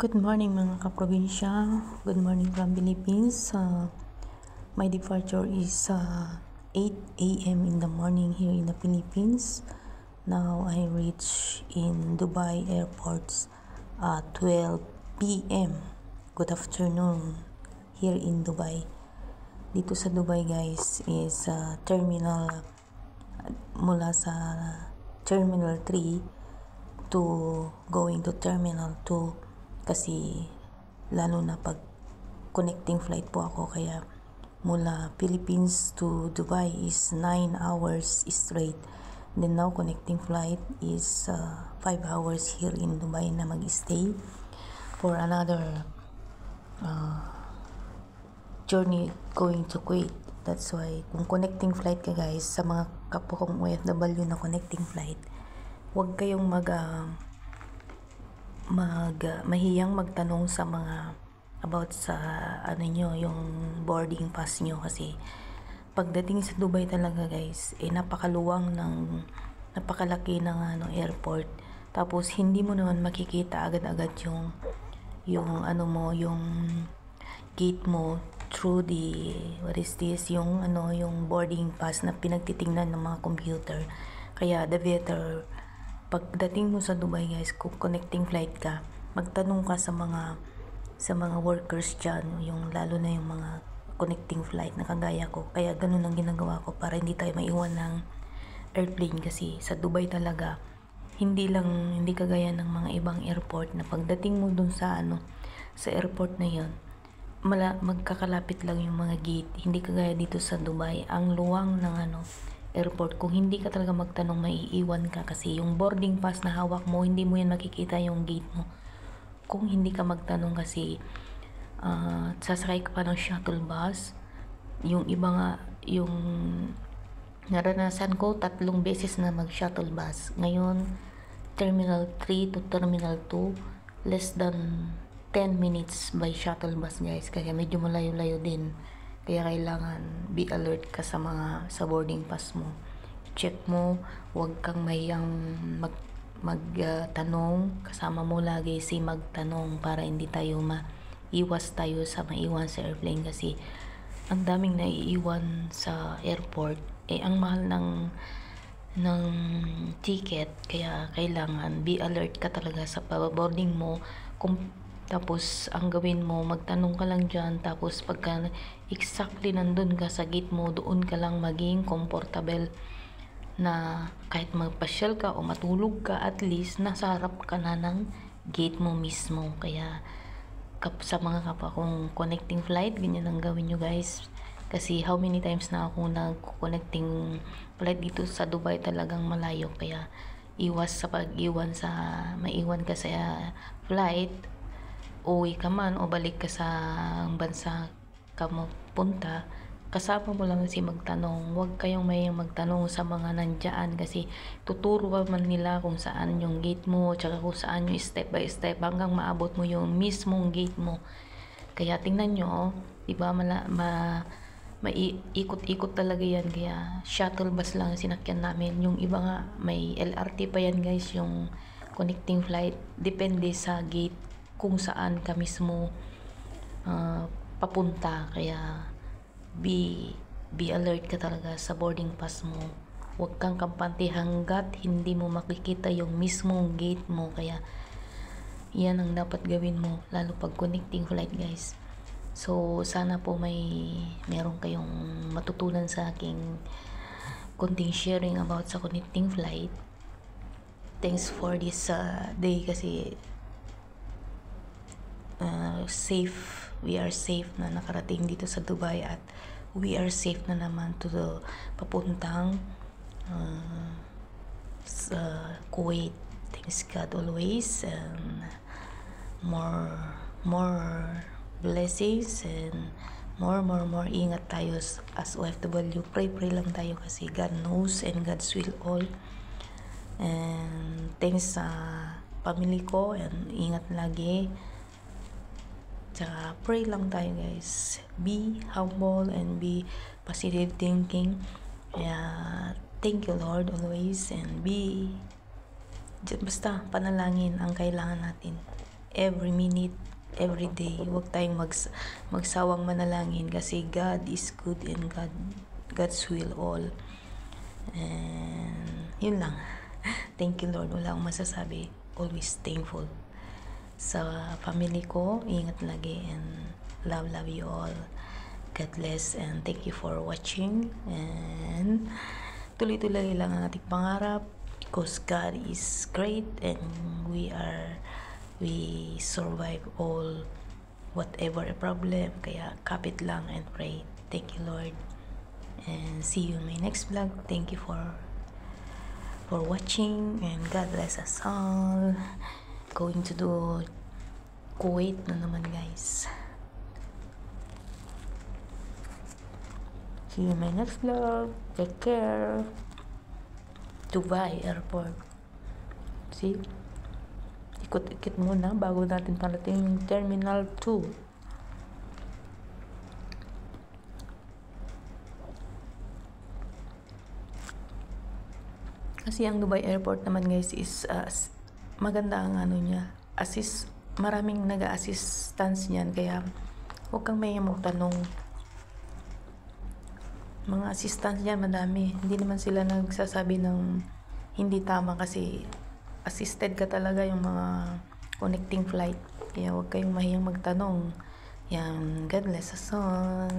Good morning mga kaprobinsya. Good morning from Philippines. My departure is 8 a.m. in the morning here in the Philippines. Now I reach in Dubai airports at 12 p.m. Good afternoon here in Dubai. Dito sa Dubai guys is terminal mula sa Terminal 3 to going to Terminal 2 kasi lalo na pag connecting flight po ako, kaya mula Philippines to Dubai is 9 hours straight. Then now connecting flight is 5 hours here in Dubai na mag-stay for another journey going to Kuwait. That's why kung connecting flight ka guys, sa mga kapwa kong OFW na connecting flight, huwag kayong mahiyang magtanong sa mga about sa nyo, yung boarding pass nyo, kasi pagdating sa Dubai talaga guys, napakalaki ng airport, tapos hindi mo naman makikita agad-agad yung gate mo through the yung boarding pass na pinagtitingnan ng mga computer. Kaya the better pagdating mo sa Dubai guys, kung connecting flight ka, magtanong ka sa mga workers dyan, yung lalo na yung mga connecting flight na kagaya ko. Kaya ganun ang ginagawa ko para hindi tayo maiwan ng airplane, kasi sa Dubai talaga hindi kagaya ng mga ibang airport na pagdating mo dun sa airport na yon, magkakalapit lang yung mga gate. Hindi kagaya dito sa Dubai, ang luwang ng airport. Kung hindi ka talaga magtanong, maiiwan ka, kasi yung boarding pass na hawak mo, hindi mo yan makikita yung gate mo kung hindi ka magtanong, kasi sasakay ka pa ng shuttle bus. Yung iba nga, yung naranasan ko, 3 beses na mag shuttle bus. Ngayon Terminal 3 to Terminal 2, less than 10 minutes by shuttle bus guys, kaya medyo malayo-layo din. Kaya kailangan be alert ka sa boarding pass mo. Check mo, huwag kang mahiyang magtanong. Kasama mo lagi si magtanong para hindi tayo maiwas tayo sa maiwan sa airplane, kasi ang daming naiiwan sa airport. Ang mahal ng ticket, kaya kailangan be alert ka talaga sa boarding mo. Tapos ang gawin mo, magtanong ka lang dyan, tapos pagka exactly nandun ka sa gate mo, doon ka lang maging comfortable na kahit magpasyal ka o matulog ka, at least nasa harap ka na ng gate mo mismo. Kaya sa mga kapwa kong connecting flight, ganyan ang gawin nyo guys, kasi how many times na ako nag-connecting flight dito sa Dubai, talagang malayo. Kaya iwas sa maiwan ka sa flight, uwi ka man o balik ka sa bansa ka punta, kasama mo lang si magtanong. Huwag kayong mayang magtanong sa mga nandiyan, kasi tuturo ka man nila kung saan yung gate mo, tsaka kung saan yung step by step hanggang maabot mo yung mismong gate mo. Kaya tingnan nyo, diba, maiikot-ikot talaga yan. Kaya shuttle bus lang sinakyan namin. Yung iba nga may LRT pa yan guys, yung connecting flight, depende sa gate kung saan ka mismo papunta. Kaya be alert ka talaga sa boarding pass mo. Huwag kang kampante hanggat hindi mo makikita yung mismong gate mo. Kaya yan ang dapat gawin mo, lalo pag connecting flight guys. So sana po meron kayong matutunan sa aking konting sharing about sa connecting flight. Thanks for this day, kasi we are safe na nakarating dito sa Dubai, at we are safe na naman to papuntang sa Kuwait. Thanks God always, and more blessings, and more ingat tayo as OFW. Pray lang tayo, kasi God knows and God's will all. And thanks sa family ko, and ingat lagi. Tsaka pray lang tayo guys, be humble and be positive thinking. Thank you Lord always, and basta panalangin ang kailangan natin. every minute, every day. Huwag tayong magsawang manalangin kasi God is good and God's will all. And yun lang. Thank you Lord. Wala akong masasabi. Always thankful. Sa family ko, ingat lagi and love you all. God bless and thank you for watching. And tuloy-tuloy lang ang ating pangarap because God is great and we survive all whatever a problem. Kaya kapit lang and pray. Thank you Lord. And see you in my next vlog. Thank you for watching and God bless us all. Going to do Kuwait na naman guys. See you in my next vlog. Take care. Dubai Airport. See? Ikot-ikot muna bago natin parating yung Terminal 2. Kasi ang Dubai Airport naman guys is maganda ang ano niya. Maraming nag-assistance niyan kaya huwag kang may magtanong. Mga assistance niyan madami. Hindi naman sila nagsasabi ng hindi tama kasi assisted ka talaga yung mga connecting flight. Kaya huwag kayong mahiyang magtanong. Yan, God bless us all.